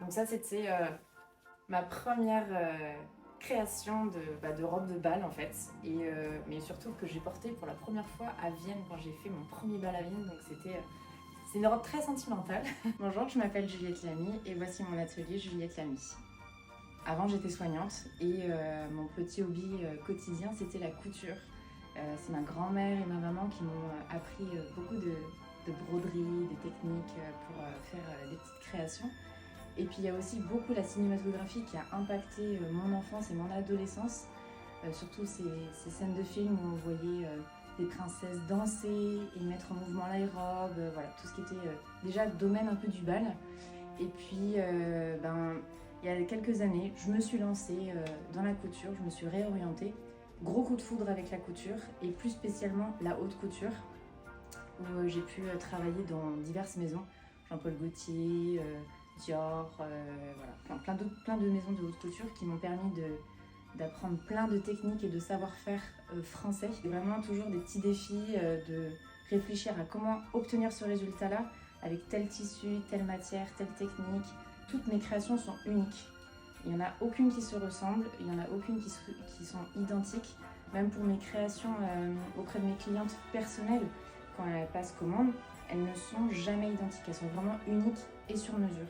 Donc ça, c'était ma première création de robe de bal en fait. Mais surtout que j'ai portée pour la première fois à Vienne quand j'ai fait mon premier bal à Vienne. Donc c'est une robe très sentimentale. Bonjour, je m'appelle Juliette Lamy et voici mon atelier Juliette Lamy. Avant, j'étais soignante et mon petit hobby quotidien, c'était la couture. C'est ma grand-mère et ma maman qui m'ont appris beaucoup de broderie, des techniques pour faire des petites créations. Et puis il y a aussi beaucoup la cinématographie qui a impacté mon enfance et mon adolescence. Surtout ces scènes de films où on voyait des princesses danser et mettre en mouvement les robes, voilà, tout ce qui était déjà domaine un peu du bal. Et puis, il y a quelques années, je me suis lancée dans la couture, je me suis réorientée. Gros coup de foudre avec la couture et plus spécialement la haute couture où j'ai pu travailler dans diverses maisons, Jean-Paul Gaultier, Dior, voilà, plein de maisons de haute couture qui m'ont permis d'apprendre plein de techniques et de savoir-faire français. C'est vraiment toujours des petits défis de réfléchir à comment obtenir ce résultat-là avec tel tissu, telle matière, telle technique. Toutes mes créations sont uniques. Il n'y en a aucune qui se ressemble, il n'y en a aucune qui sont identiques. Même pour mes créations auprès de mes clientes personnelles, quand elles passent commande, elles ne sont jamais identiques. Elles sont vraiment uniques et sur mesure.